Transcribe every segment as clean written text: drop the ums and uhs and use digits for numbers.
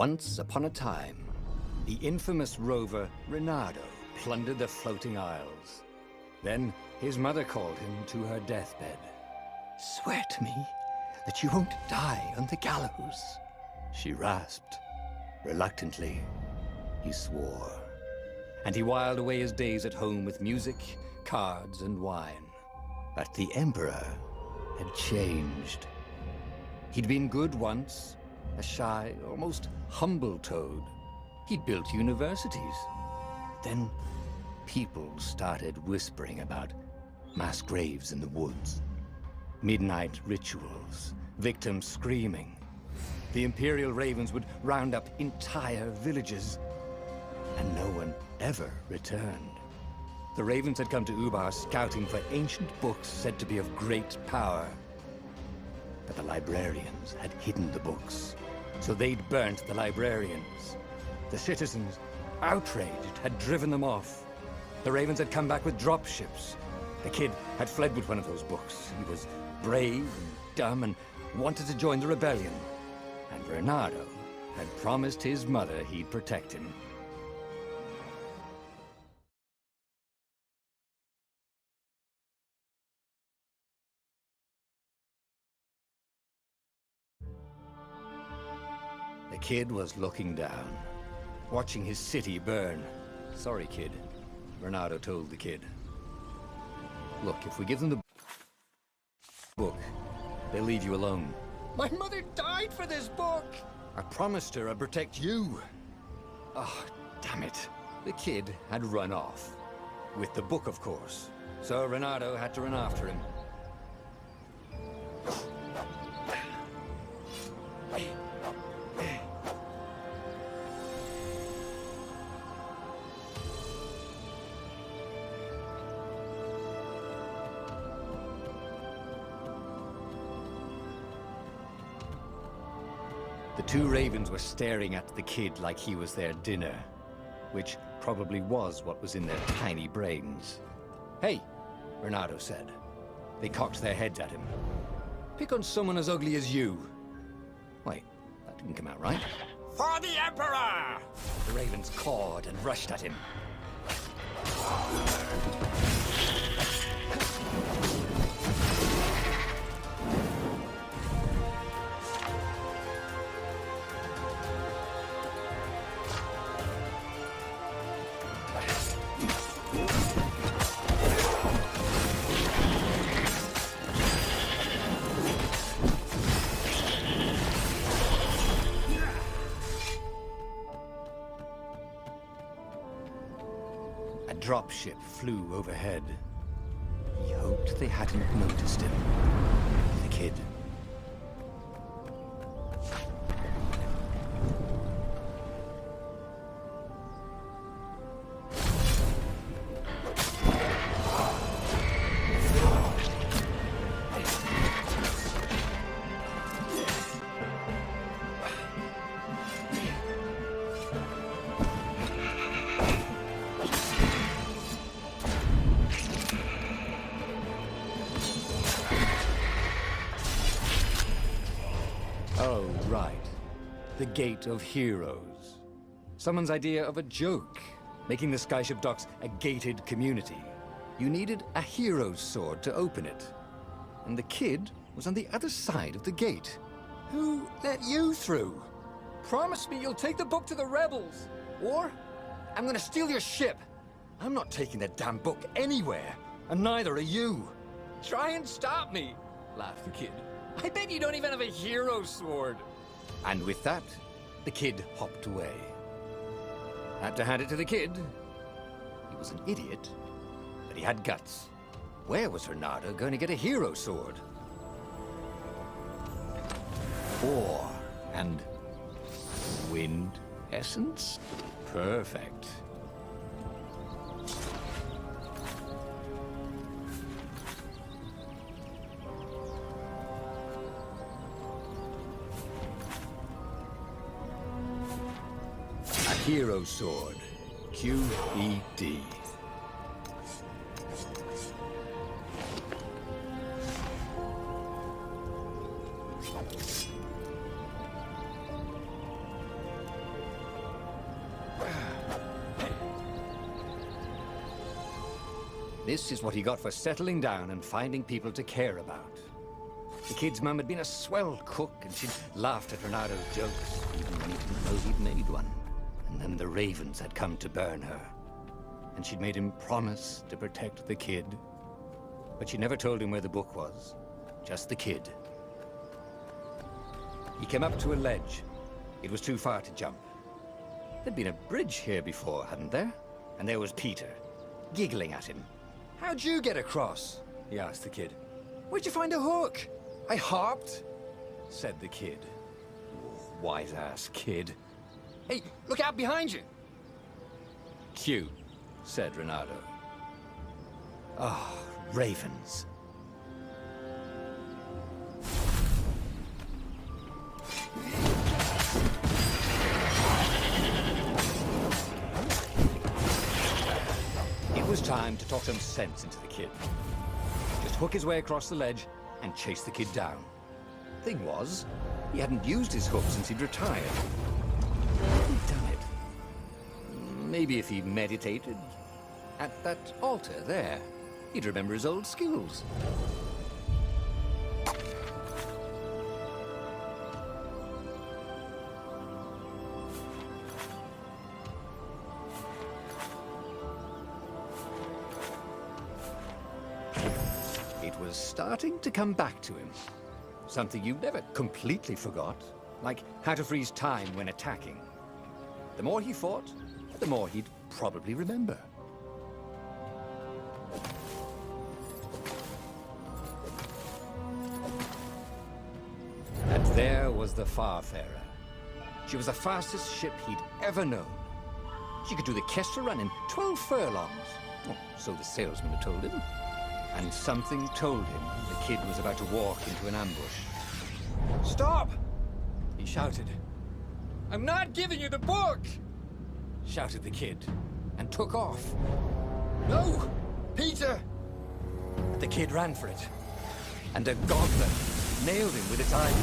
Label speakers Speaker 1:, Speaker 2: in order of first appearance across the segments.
Speaker 1: Once upon a time, the infamous rover Reynardo plundered the floating isles. Then his mother called him to her deathbed. "Swear to me that you won't die on the gallows," she rasped. Reluctantly, he swore. And he whiled away his days at home with music, cards, and wine. But the Emperor had changed. He'd been good once, a shy, almost humble toad. He'd built universities. Then people started whispering about mass graves in the woods, midnight rituals, victims screaming. The Imperial Ravens would round up entire villages, and no one ever returned. The Ravens had come to Ubar scouting for ancient books said to be of great power. But the librarians had hidden the books, so they'd burnt the librarians. The citizens, outraged, had driven them off. The Ravens had come back with dropships. The kid had fled with one of those books. He was brave and dumb and wanted to join the rebellion. And Reynardo had promised his mother he'd protect him. The kid was looking down, watching his city burn. "Sorry, kid," Reynardo told the kid. "Look, if we give them the book, they'll leave you alone." "My mother died for this book!" "I promised her I'd protect you." Oh, damn it. The kid had run off. With the book, of course. So Reynardo had to run after him. The two Ravens were staring at the kid like he was their dinner, which probably was what was in their tiny brains. "Hey," Reynardo said. They cocked their heads at him. "Pick on someone as ugly as you." Wait, that didn't come out right. "For the Emperor!" The Ravens cawed and rushed at him. A dropship flew overhead. He hoped they hadn't noticed him. The kid. Oh, right. The Gate of Heroes. Someone's idea of a joke, making the skyship docks a gated community. You needed a hero's sword to open it. And the kid was on the other side of the gate. Who let you through? Promise me you'll take the book to the rebels, or I'm gonna steal your ship. I'm not taking that damn book anywhere, and neither are you. Try and stop me, laughed the kid. I bet you don't even have a hero sword. And with that, the kid hopped away. Had to hand it to the kid. He was an idiot, but he had guts. Where was Reynardo going to get a hero sword? Ore and wind essence? Perfect. Hero Sword, QED. This is what he got for settling down and finding people to care about. The kid's mum had been a swell cook, and she'd laughed at Renado's jokes, even when he didn't know he'd made one. And then the ravens had come to burn her. And she'd made him promise to protect the kid. But she never told him where the book was, just the kid. He came up to a ledge. It was too far to jump. There'd been a bridge here before, hadn't there? And there was Peter, giggling at him. "How'd you get across?" he asked the kid. "Where'd you find a hook?" "I hopped," said the kid. Wise-ass kid. "Hey, look out behind you!" "Q," said Renato. Ah, ravens. It was time to talk some sense into the kid. Just hook his way across the ledge and chase the kid down. Thing was, he hadn't used his hook since he'd retired. He'd done it. Maybe if he meditated at that altar there, he'd remember his old skills. It was starting to come back to him. Something you never completely forgot, like how to freeze time when attacking. The more he fought, the more he'd probably remember. And there was the Farfarer. She was the fastest ship he'd ever known. She could do the Kestra run in 12 furlongs. Oh, so the salesman had told him. And something told him the kid was about to walk into an ambush. "Stop!" he shouted. "I'm not giving you the book!" shouted the kid, and took off. "No! Peter!" The kid ran for it, and a gobbler nailed him with its eye.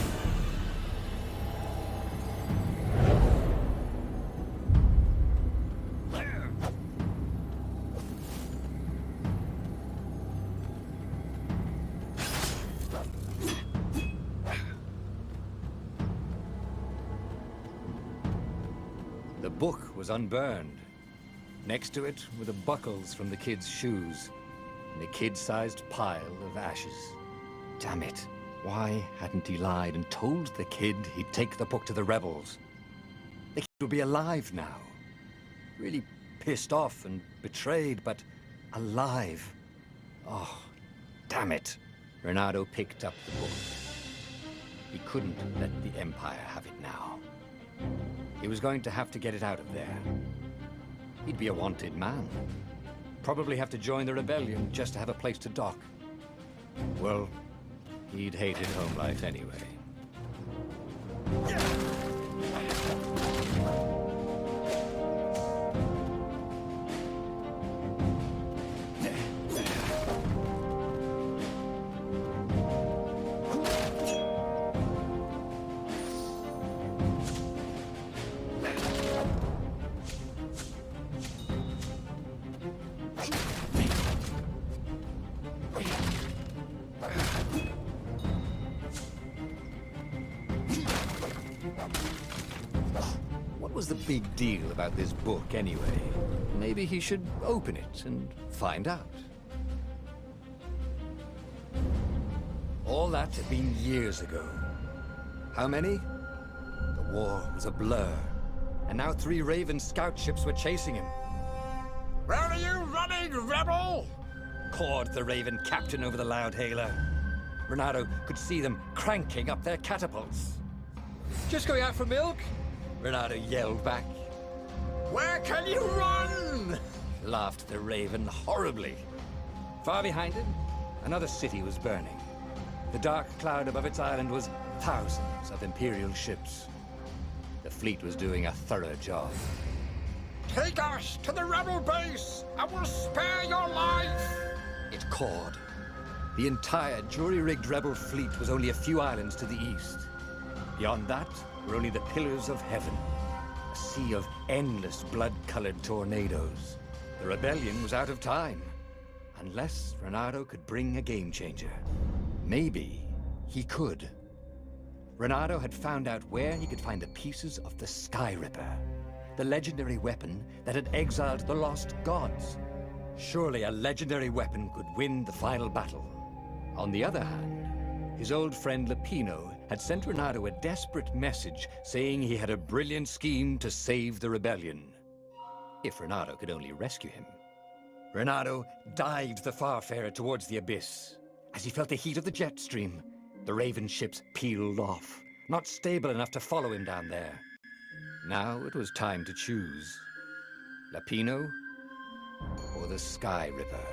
Speaker 1: The book was unburned. Next to it were the buckles from the kid's shoes, and a kid-sized pile of ashes. Damn it. Why hadn't he lied and told the kid he'd take the book to the rebels? The kid would be alive now. Really pissed off and betrayed, but alive. Oh, damn it. Renato picked up the book. He couldn't let the Empire have it now. He was going to have to get it out of there. He'd be a wanted man. Probably have to join the rebellion just to have a place to dock. Well, he'd hated home life anyway. What was the big deal about this book anyway? Maybe he should open it and find out. All that had been years ago. How many? The war was a blur. And now 3 Raven scout ships were chasing him. "Where are you running, rebel?" cawed the Raven captain over the loud hailer. Renato could see them cranking up their catapults. "Just going out for milk?" Renato yelled back. "Where can you run?" laughed the Raven horribly. Far behind him, another city was burning. The dark cloud above its island was thousands of Imperial ships. The fleet was doing a thorough job. "Take us to the rebel base! I will spare your life!" it cawed. The entire jury-rigged rebel fleet was only a few islands to the east. Beyond that were only the pillars of heaven, a sea of endless blood-colored tornadoes. The rebellion was out of time. unless Renato could bring a game changer. Maybe he could. Renato had found out where he could find the pieces of the Sky Ripper, the legendary weapon that had exiled the lost gods. Surely a legendary weapon could win the final battle. On the other hand, his old friend Lapino had sent Renato a desperate message saying he had a brilliant scheme to save the rebellion. If Renato could only rescue him. Renato dived the Farfarer towards the abyss. As he felt the heat of the jet stream, the Raven ships peeled off, not stable enough to follow him down there. Now it was time to choose. Lapino or the Sky Ripper?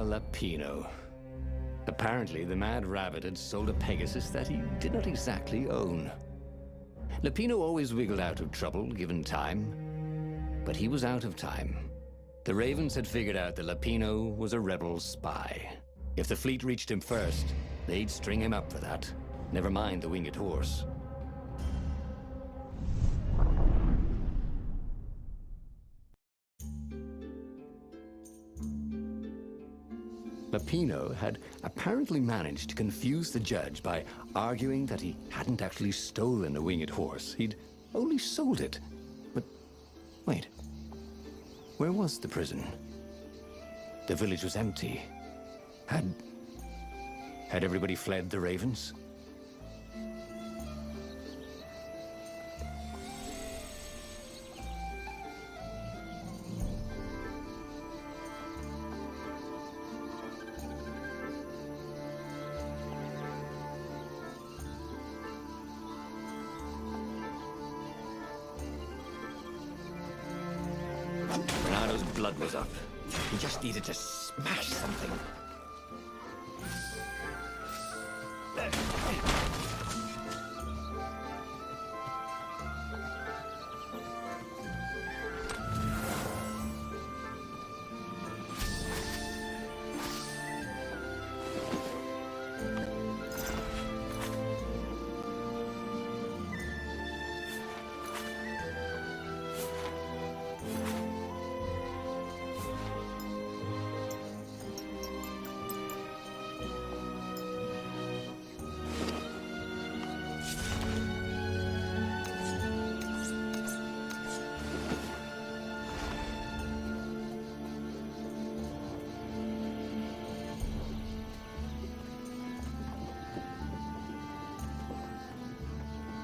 Speaker 1: Lapino. Apparently, the Mad Rabbit had sold a Pegasus that he did not exactly own. Lapino always wiggled out of trouble, given time. But he was out of time. The Ravens had figured out that Lapino was a rebel spy. If the fleet reached him first, they'd string him up for that. Never mind the winged horse. Lapino had apparently managed to confuse the judge by arguing that he hadn't actually stolen a winged horse. He'd only sold it. But wait, where was the prison? The village was empty. Had everybody fled the Ravens? Renato's blood was up. He just needed to smash something.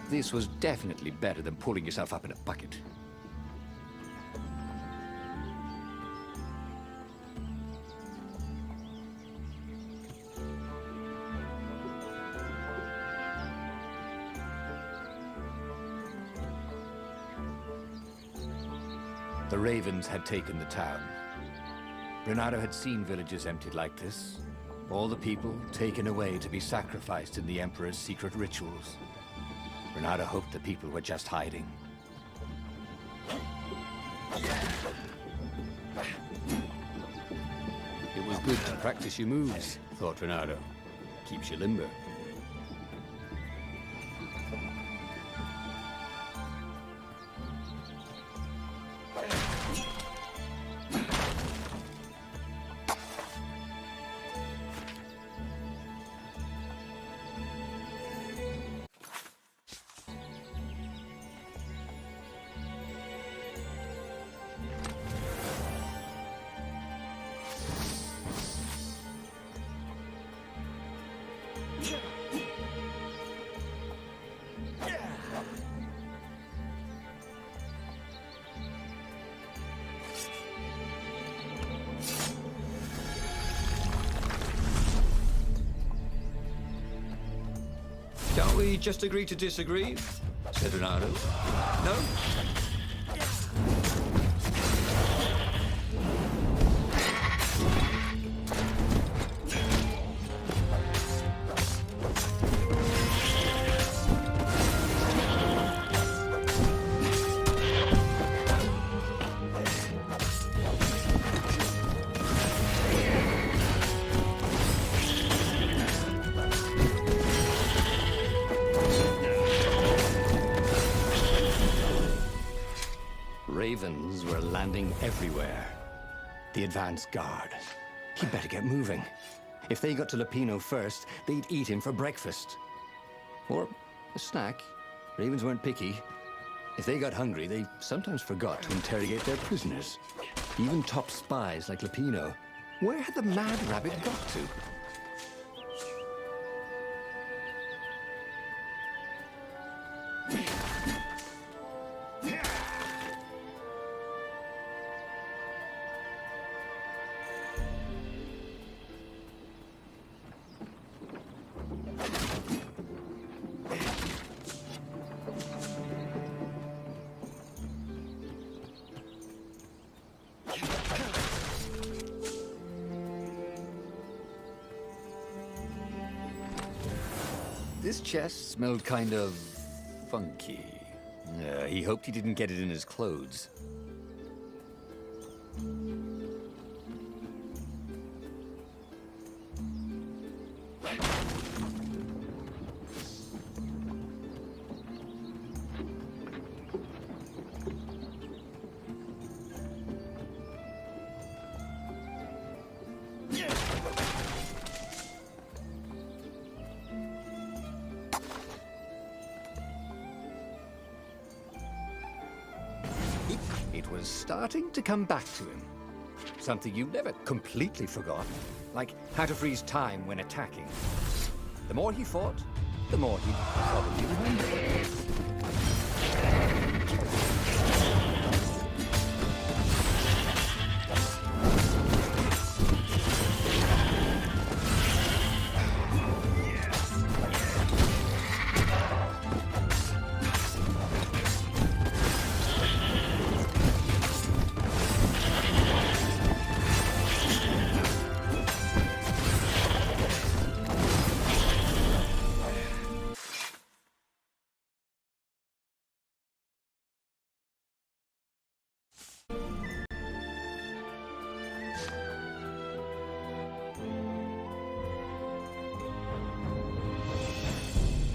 Speaker 1: This was definitely better than pulling yourself up in a bucket. The Ravens had taken the town. Renato had seen villages emptied like this. All the people taken away to be sacrificed in the Emperor's secret rituals. Renato hoped the people were just hiding. It was good to practice your moves, thought Renato. keeps you limber.
Speaker 2: Can't we just agree to disagree? Said Renato. No?
Speaker 1: Ravens were landing everywhere. The advance guard. He'd better get moving. If they got to Lupino first, they'd eat him for breakfast. Or a snack. Ravens weren't picky. If they got hungry, they sometimes forgot to interrogate their prisoners. Even top spies like Lupino. Where had the mad rabbit got to? This chest smelled kind of funky. He hoped he didn't get it in his clothes. It was starting to come back to him. Something you never completely forgot, like how to freeze time when attacking. The more he fought, the more he'd probably remember.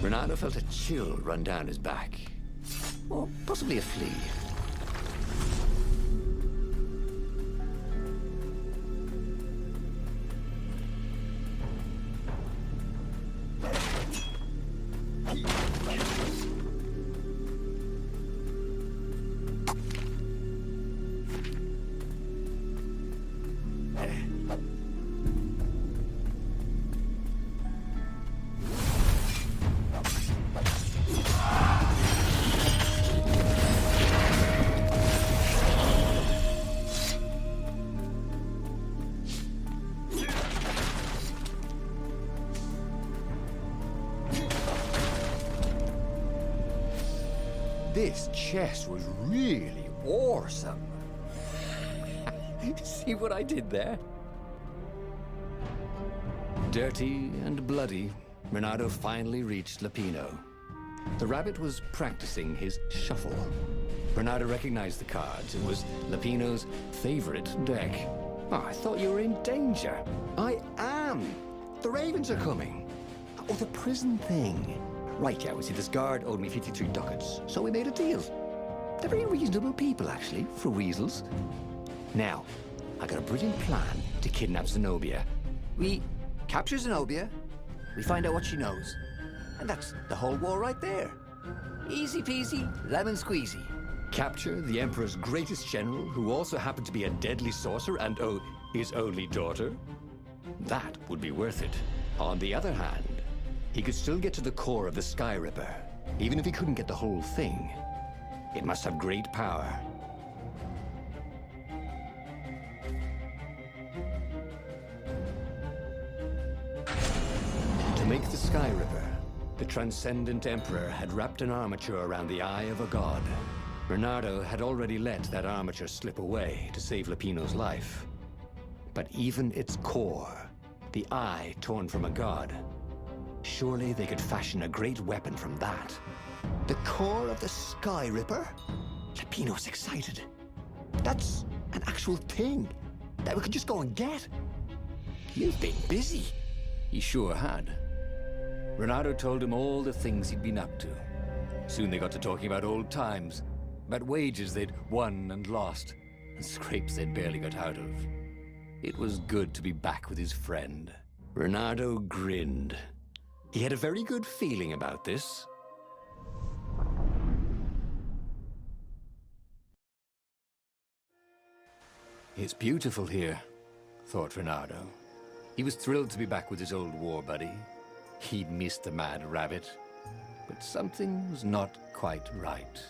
Speaker 1: Renato felt a chill run down his back. Or possibly a flea. This chest was really awesome. See what I did there? Dirty and bloody, Renato finally reached Lupino. The rabbit was practicing his shuffle. Renato recognized the cards. It was Lupino's favorite deck. Oh, I thought you were in danger. I am. The ravens are coming. Oh, the prison thing. Right, yeah, see, this guard owed me 53 ducats, so we made a deal. They're very reasonable people, actually, for weasels. Now, I got a brilliant plan to kidnap Zenobia. We capture Zenobia, we find out what she knows, and that's the whole war right there. Easy peasy, lemon squeezy. Capture the Emperor's greatest general, who also happened to be a deadly sorcerer and, oh, his only daughter. That would be worth it. On the other hand, he could still get to the core of the Sky Ripper, even if he couldn't get the whole thing. It must have great power. To make the Sky Ripper, the transcendent Emperor had wrapped an armature around the eye of a god. Bernardo had already let that armature slip away to save Lupino's life. But even its core, the eye torn from a god, surely they could fashion a great weapon from that. The core of the Sky Ripper? Lupino's excited. That's an actual thing that we could just go and get. You've been busy. He sure had. Bernardo told him all the things he'd been up to. Soon they got to talking about old times, about wages they'd won and lost, and scrapes they'd barely got out of. It was good to be back with his friend. Bernardo grinned. He had a very good feeling about this. It's beautiful here, thought Bernardo. He was thrilled to be back with his old war buddy. He'd missed the mad rabbit, but something was not quite right.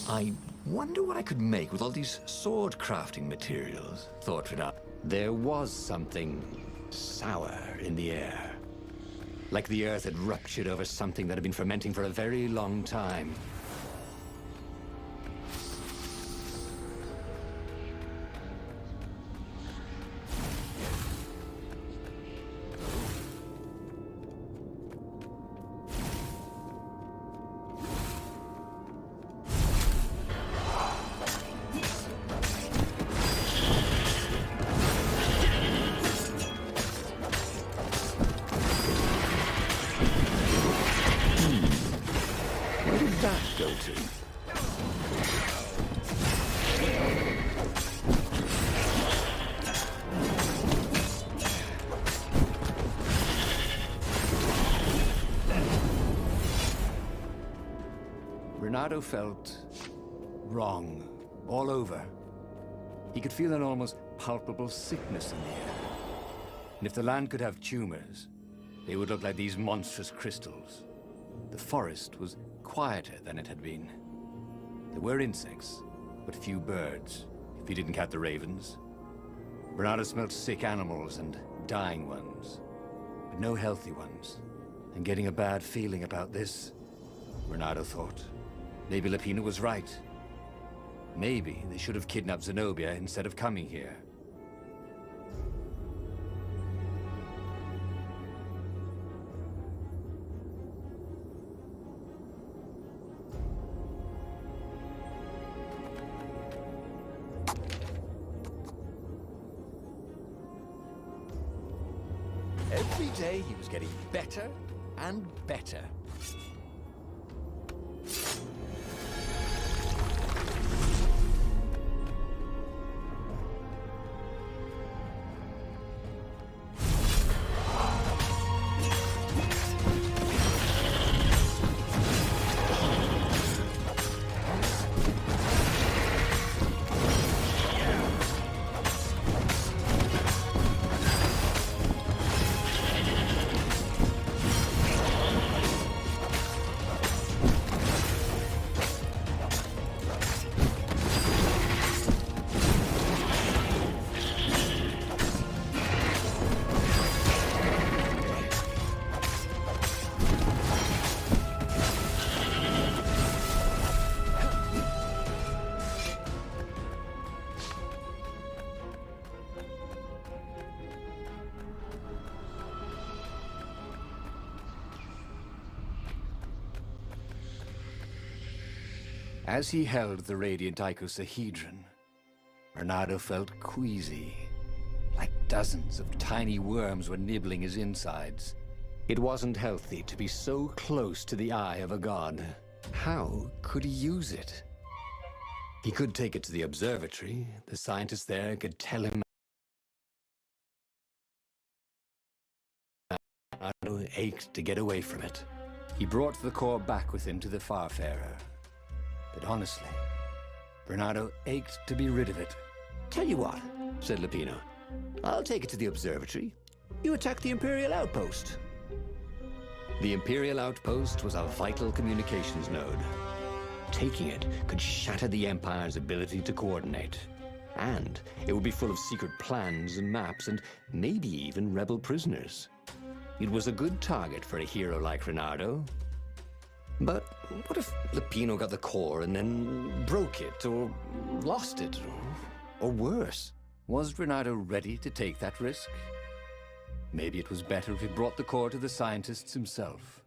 Speaker 1: I wonder what I could make with all these sword crafting materials, thought Bernardo. There was something sour in the air. Like the earth had ruptured over something that had been fermenting for a very long time. Bernardo felt wrong all over. He could feel an almost palpable sickness in the air. And if the land could have tumors, they would look like these monstrous crystals. The forest was quieter than it had been. There were insects, but few birds, if you didn't count the ravens. Bernardo smelled sick animals and dying ones, but no healthy ones. And getting a bad feeling about this, Bernardo thought. Maybe Lupino was right. Maybe they should have kidnapped Zenobia instead of coming here. every day he was getting better and better. As he held the radiant icosahedron, Renato felt queasy, like dozens of tiny worms were nibbling his insides. It wasn't healthy to be so close to the eye of a god. How could he use it? He could take it to the observatory. The scientists there could tell him. Renato ached to get away from it. He brought the core back with him to the Farfarer. But honestly, Renato ached to be rid of it.
Speaker 3: Tell you what, said Lupino. I'll take it to the observatory. You attack the Imperial outpost.
Speaker 1: The Imperial outpost was a vital communications node. Taking it could shatter the Empire's ability to coordinate. And it would be full of secret plans and maps and maybe even rebel prisoners. It was a good target for a hero like Renato. But what if Lupino got the core and then broke it, or lost it, or worse? Was Renato ready to take that risk? Maybe it was better if he brought the core to the scientists himself.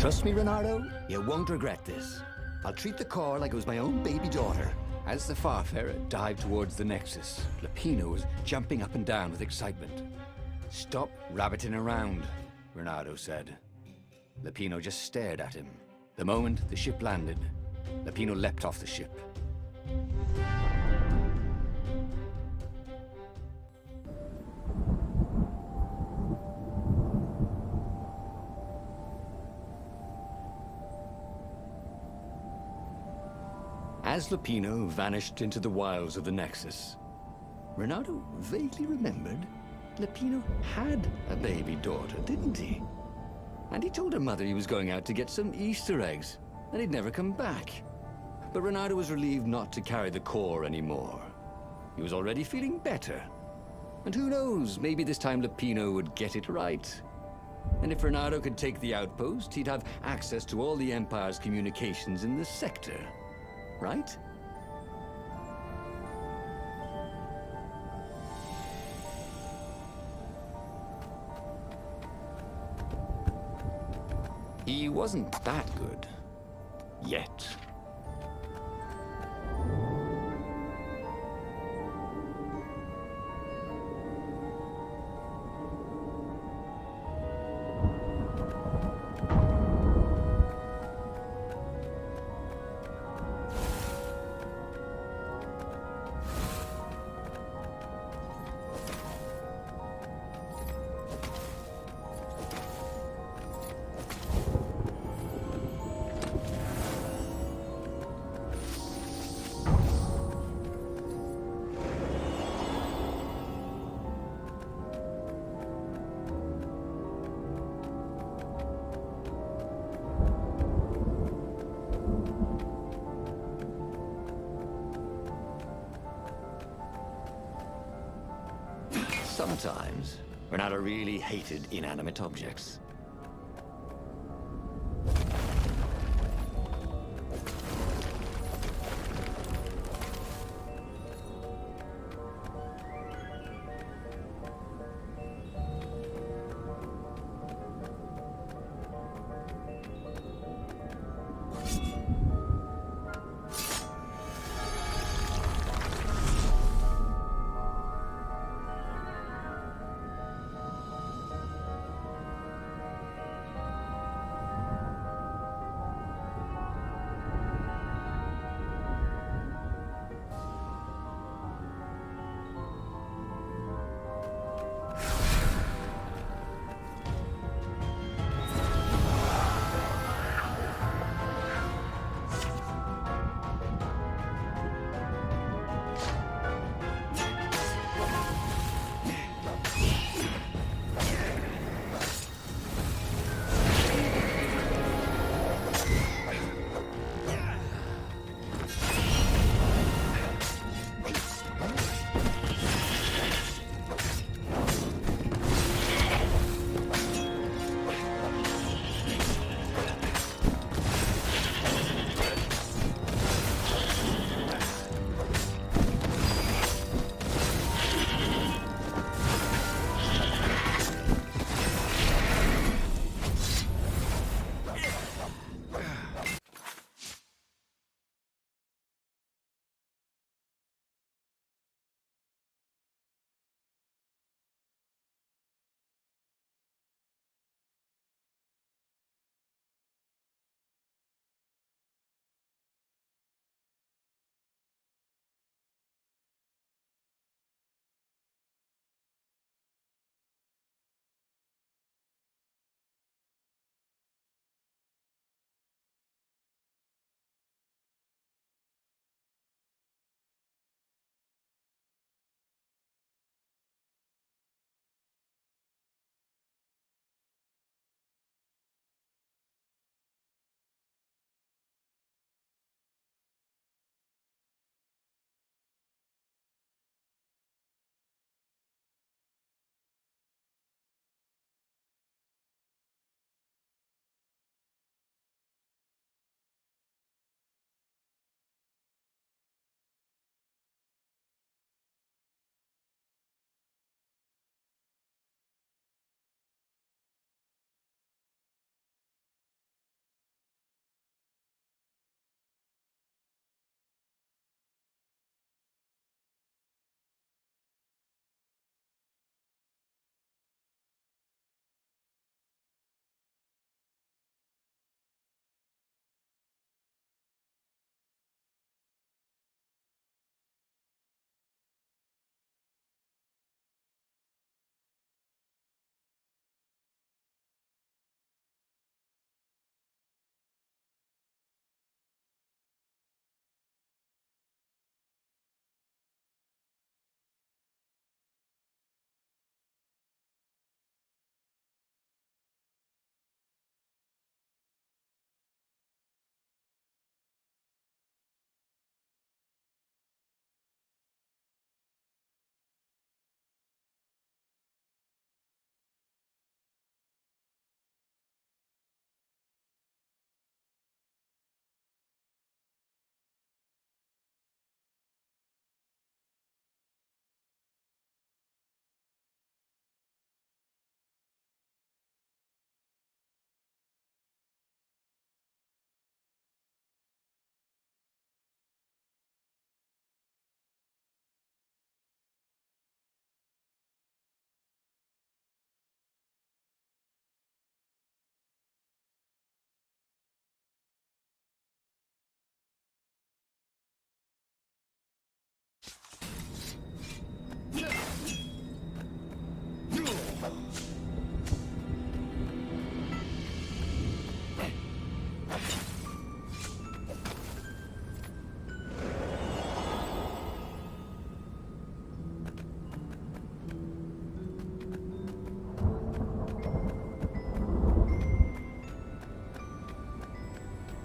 Speaker 1: Trust me, Renato, you won't regret this. I'll treat the core like it was my own baby daughter. As the Farfarer dived towards the Nexus, Lupino was jumping up and down with excitement. Stop rabbiting around, Renato said. Lupino just stared at him. The moment the ship landed, Lupino leapt off the ship. As Lupino vanished into the wilds of the Nexus, Renato vaguely remembered Lupino had a baby daughter, didn't he? And he told her mother he was going out to get some Easter eggs, and he'd never come back. But Renato was relieved not to carry the core anymore. He was already feeling better. And who knows, maybe this time Lupino would get it right. And if Renato could take the outpost, he'd have access to all the Empire's communications in the sector. Right? He wasn't that good. Yet. Sometimes, Renato really hated inanimate objects.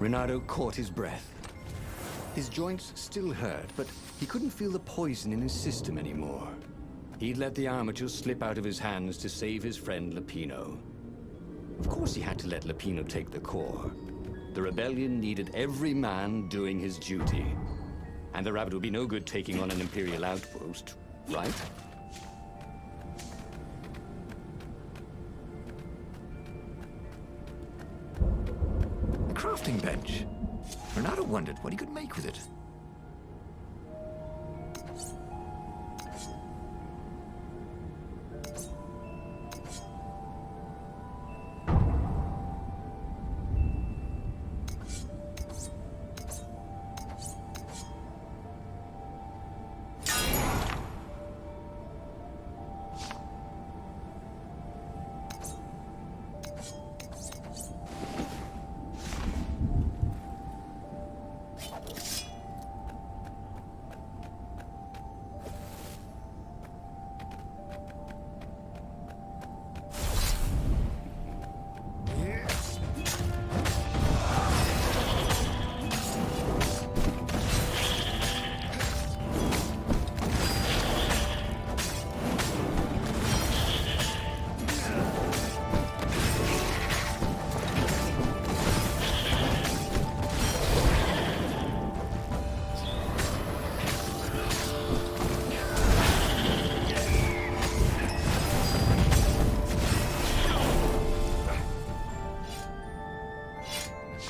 Speaker 3: Renato caught his breath. His joints still hurt, but he couldn't feel the poison in his system anymore. He'd let the armature slip out of his hands to save his friend Lupino. Of course he had to let Lupino take the core. The rebellion needed every man doing his duty. And the rabbit would be no good taking on an Imperial outpost, right? A crafting bench. Renato wondered what he could make with it.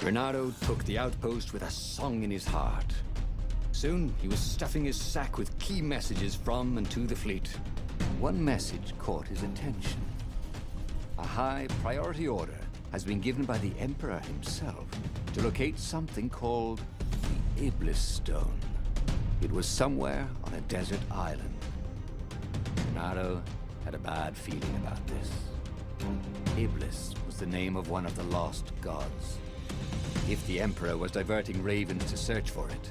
Speaker 3: Renato took the outpost with a song in his heart. Soon, he was stuffing his sack with key messages from and to the fleet. One message caught his attention. A high priority order has been given by the Emperor himself to locate something called the Iblis Stone. It was somewhere on a desert island. Renato had a bad feeling about this. Iblis was the name of one of the lost gods. If the Emperor was diverting ravens to search for it,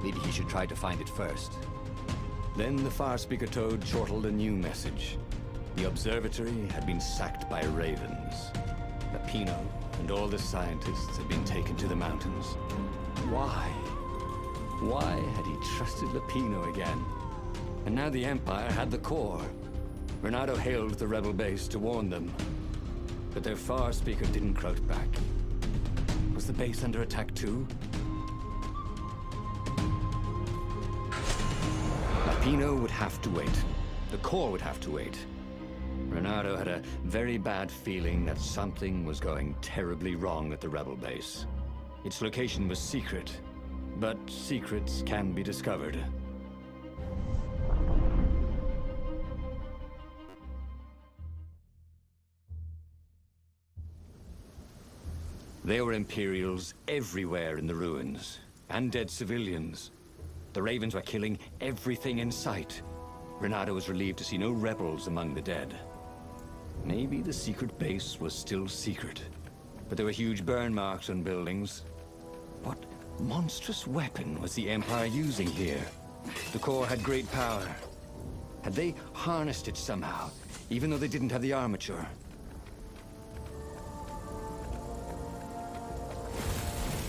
Speaker 3: maybe he should try to find it first. Then the far-speaker toad chortled a new message. The observatory had been sacked by ravens. Lupino and all the scientists had been taken to the mountains. Why? Why had he trusted Lupino again? And now the Empire had the core. Renato hailed the rebel base to warn them. But their far-speaker didn't crouch back. Was the base under attack too? Lupino would have to wait. The core would have to wait. Renato had a very bad feeling that something was going terribly wrong at the rebel base. Its location was secret, but secrets can be discovered. There were Imperials everywhere in the ruins, and dead civilians. The ravens were killing everything in sight. Renato was relieved to see no rebels among the dead. Maybe the secret base was still secret, but there were huge burn marks on buildings. What monstrous weapon was the Empire using here? The core had great power. Had they harnessed it somehow, even though they didn't have the armature?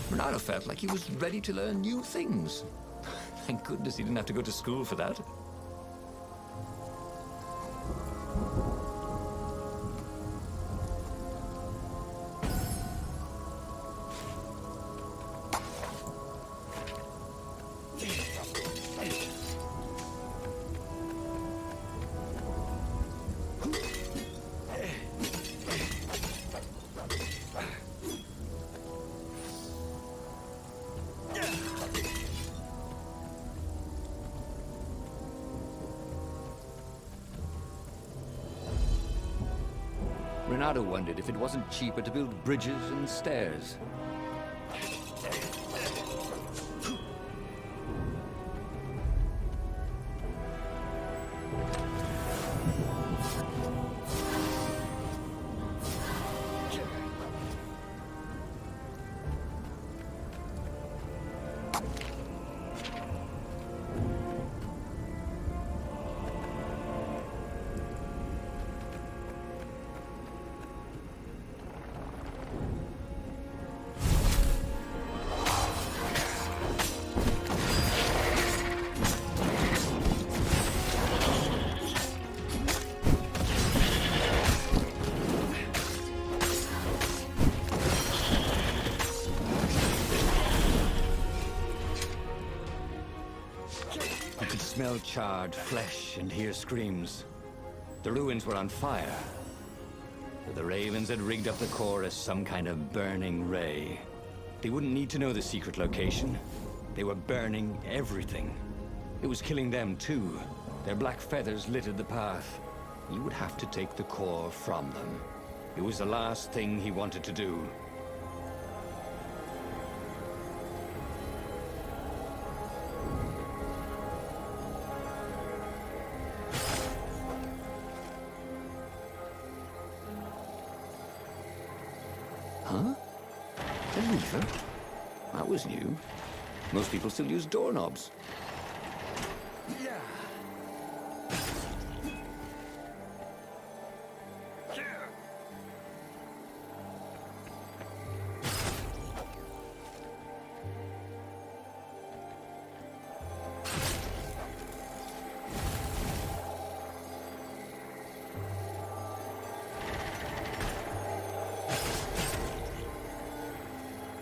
Speaker 3: Renato felt like he was ready to learn new things. Thank goodness he didn't have to go to school for that. Renato wondered if it wasn't cheaper to build bridges and stairs. He could smell charred flesh and hear screams. The ruins were on fire. But the ravens had rigged up the core as some kind of burning ray. They wouldn't need to know the secret location. They were burning everything. It was killing them too. Their black feathers littered the path. He would have to take the core from them. It was the last thing he wanted to do. Huh? A lever? That was new. Most people still use doorknobs.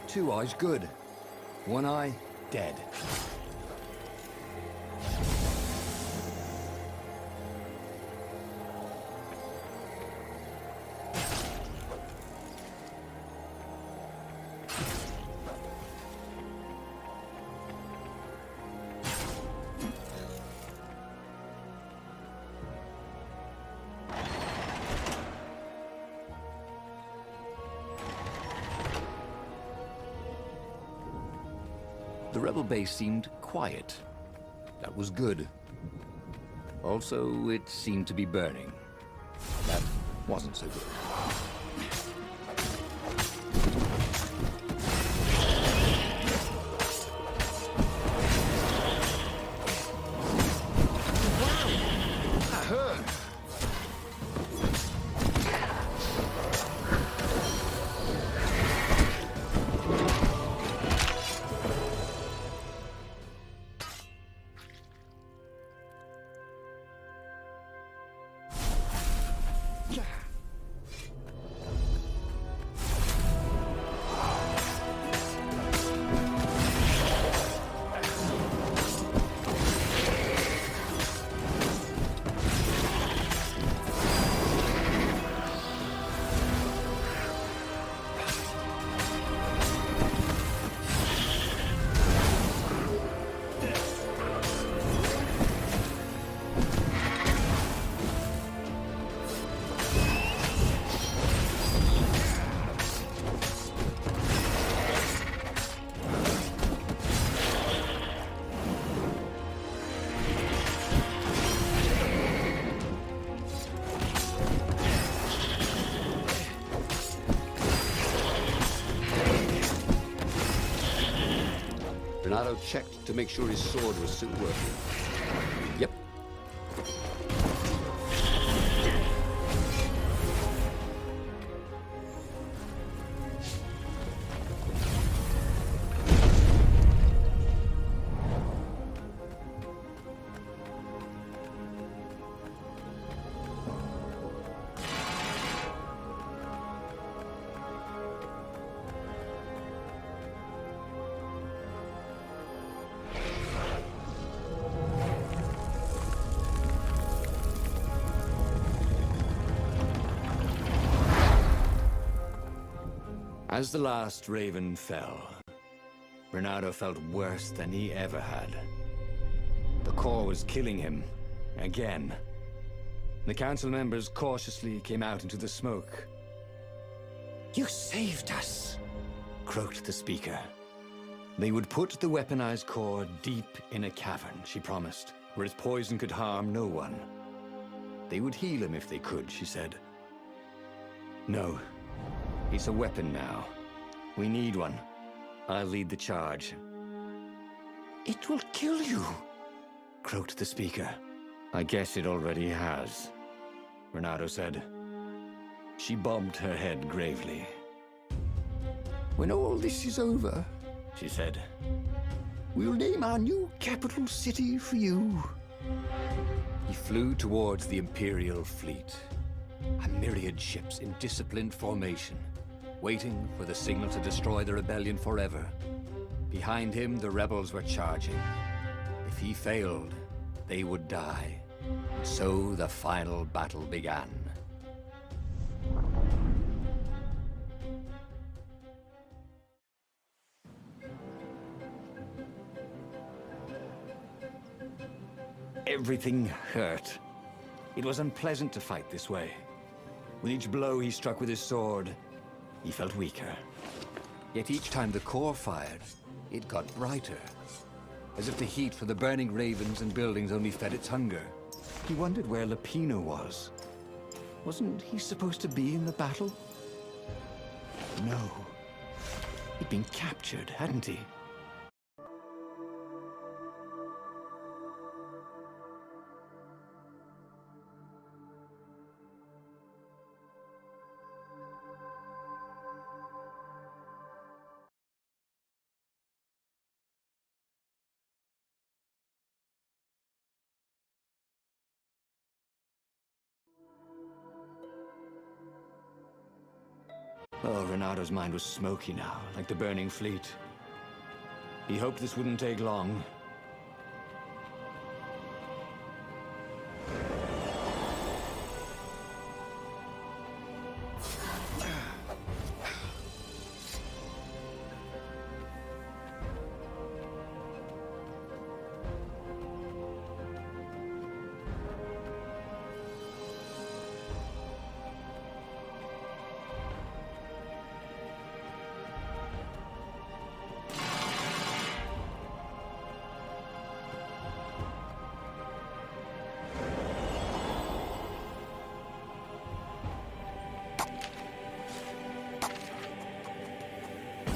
Speaker 3: Two eyes, good. One eye, dead. The rebel base seemed quiet. That was good. Also, it seemed to be burning. That wasn't so good. Renato checked to make sure his sword was still working. Yep. As the last raven fell, Renato felt worse than he ever had. The core was killing him, again. The council members cautiously came out into the smoke. "You saved us," croaked the speaker. They would put the weaponized core deep in a cavern, she promised, where its poison could harm no one. They would heal him if they could, she said. No. He's a weapon now. We need one. I'll lead the charge. "It will kill you," croaked the speaker. "I guess it already has," Renato said. She bobbed her head gravely. "When all this is over," she said, "we'll name our new capital city for you." He flew towards the Imperial fleet, a myriad ships in disciplined formation, waiting for the signal to destroy the rebellion forever. Behind him, the rebels were charging. If he failed,
Speaker 1: they would die. So the final battle began. Everything hurt. It was unpleasant to fight this way. With each blow he struck with his sword, he felt weaker. Yet each time the core fired, it got brighter. As if the heat from the burning ravens and buildings only fed its hunger. He wondered where Lapino was. Wasn't he supposed to be in the battle? No. He'd been captured, hadn't he? Oh, Renado's mind was smoky now, like the burning fleet. He hoped this wouldn't take long.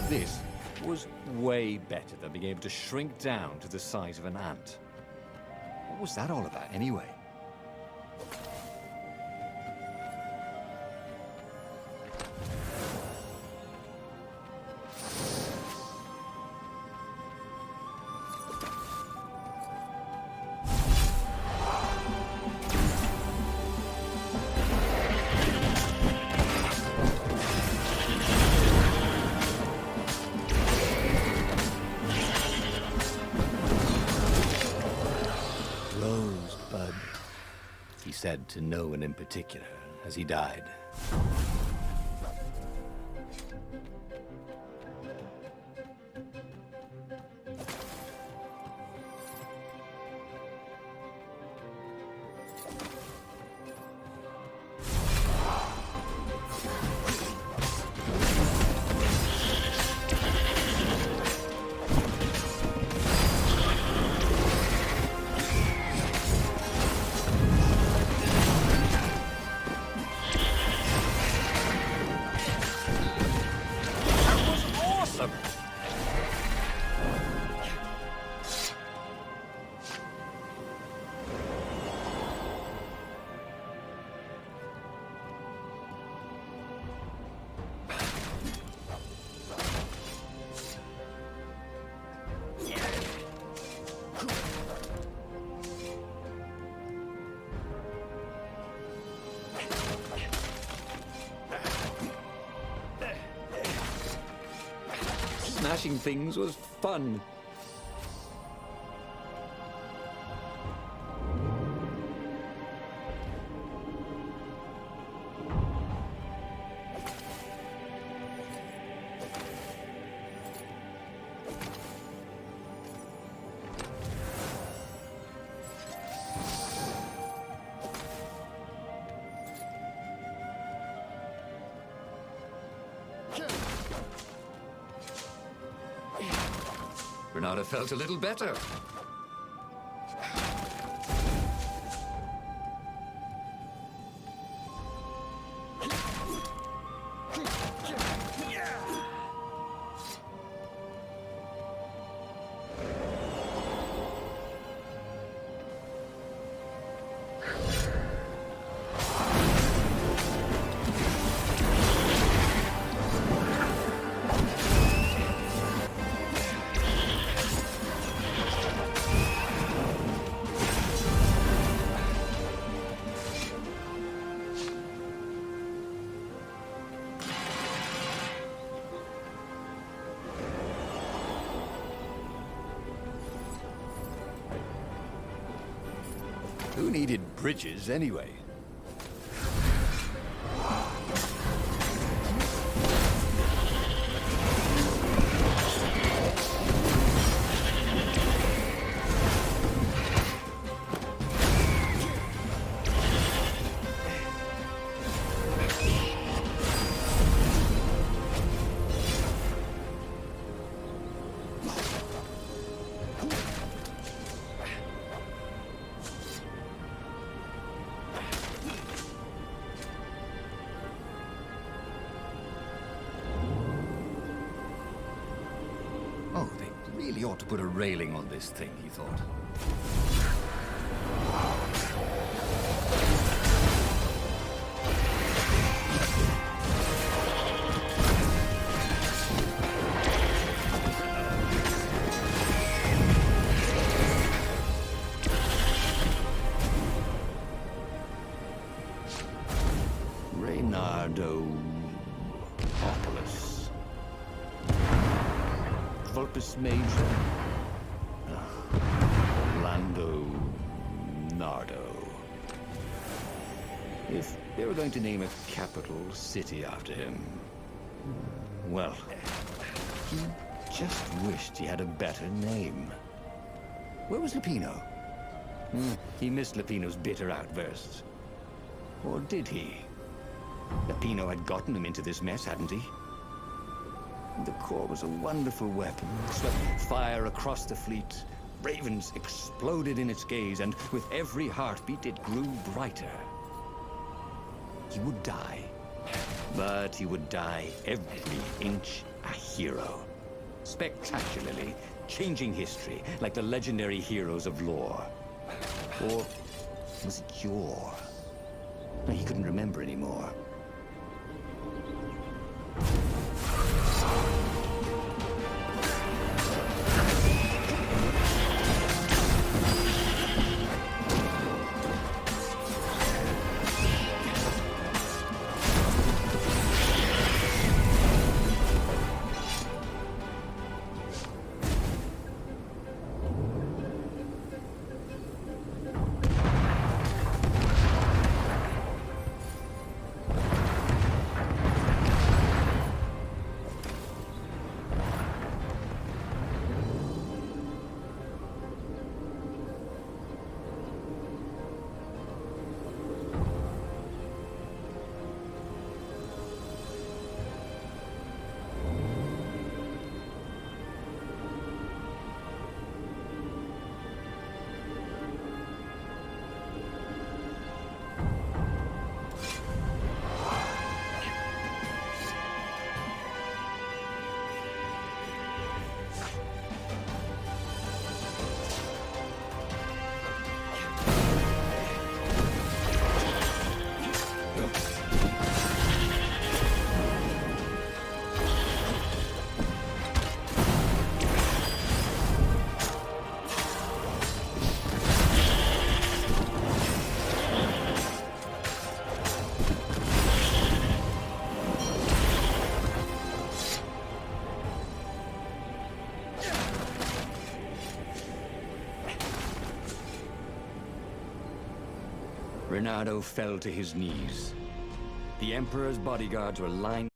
Speaker 1: This was way better than being able to shrink down to the size of an ant. What was that all about, anyway? Said to no one in particular as he died. Smashing things was fun. Renata felt a little better.
Speaker 3: Who needed bridges anyway? Oh, they really ought to put a railing on this thing, he thought. Vulpus Major, Orlando Nardo. If they were going to name a capital city after him, well, he just wished he had a better name. Where was Lupino? He missed Lupino's bitter outbursts. Or did he? Lupino had gotten him into this mess, hadn't he? The core was a wonderful weapon, swept fire across the fleet. Ravens exploded in its gaze, and with every heartbeat it grew brighter. He would die, but he would die every inch a hero. Spectacularly, changing history like the legendary heroes of lore. Or was it yore? He couldn't remember anymore. Renato fell to his knees. The Emperor's bodyguards were lined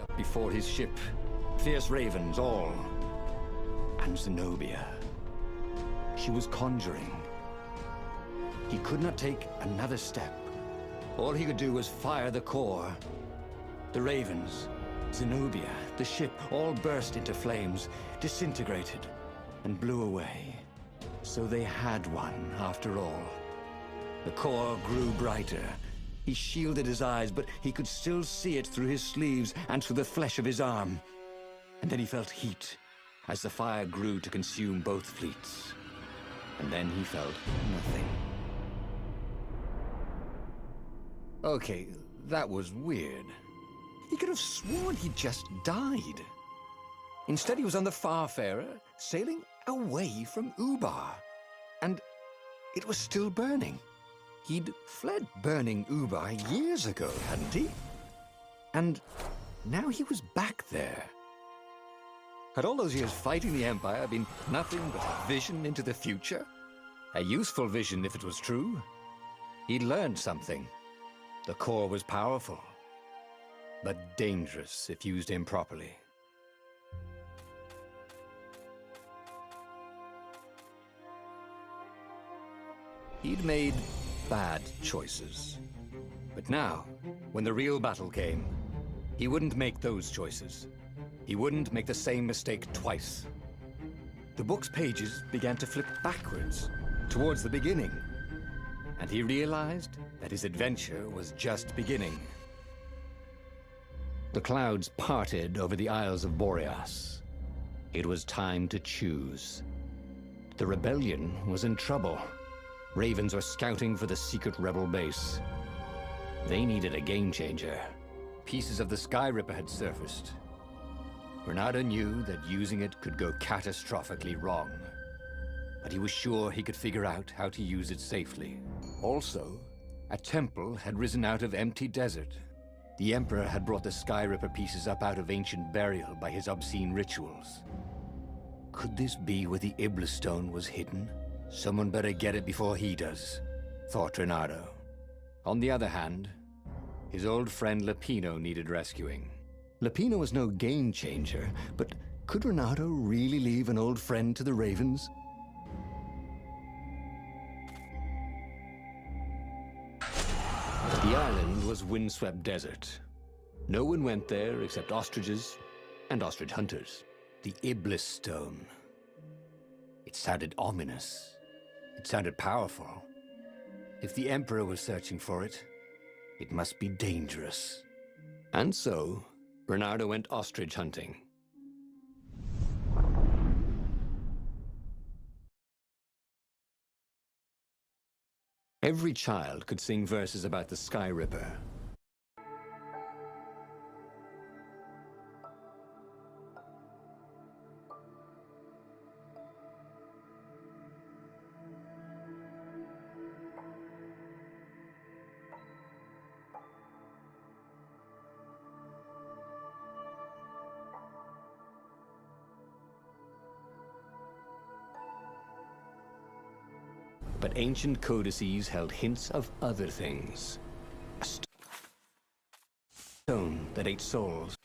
Speaker 3: up before his ship. Fierce ravens all. And Zenobia. She was conjuring. He could not take another step. All he could do was fire the core. The ravens, Zenobia, the ship, all burst into flames, disintegrated, and blew away. So they had one, after all. The core grew brighter. He shielded his eyes, but he could still see it through his sleeves and through the flesh of his arm. And then he felt heat, as the fire grew to consume both fleets. And then he felt nothing. Okay, that was weird. He could have sworn he'd just died. Instead, he was on the Farfarer, sailing away from Ubar. And it was still burning.
Speaker 1: He'd fled burning Ubar years ago, hadn't he? And now he was back there. Had all those years fighting the Empire been nothing but a vision into the future? A useful vision if it was true. He'd learned something. The core was powerful, but dangerous if used improperly. He'd made bad choices. But now, when the real battle came, he wouldn't make those choices. He wouldn't make the same mistake twice. The book's pages began to flip backwards, towards the beginning. And he realized that his adventure was just beginning. The clouds parted over the Isles of Boreas. It was time to choose. The rebellion was in trouble. Ravens were scouting for the secret rebel base. They needed a game changer. Pieces of the Sky Ripper had surfaced. Bernardo knew that using it could go catastrophically wrong. But he was sure he could figure out how to use it safely. Also, a temple had risen out of empty desert. The Emperor had brought the Sky Ripper pieces up out of ancient burial by his obscene rituals. Could this be where the Iblis stone was hidden? Someone better get it before he does, thought Renato. On the other hand, his old friend Lapino needed rescuing. Lapino was no game changer, but could Renato really leave an old friend to the Ravens? The island was windswept desert. No one went there except ostriches and ostrich hunters. The Iblis stone. It sounded ominous. It sounded powerful. If the Emperor was searching for it, it must be dangerous. And so, Bernardo went ostrich hunting. Every child could sing verses about the Sky Ripper. But ancient codices held hints of other things. A stone that ate souls.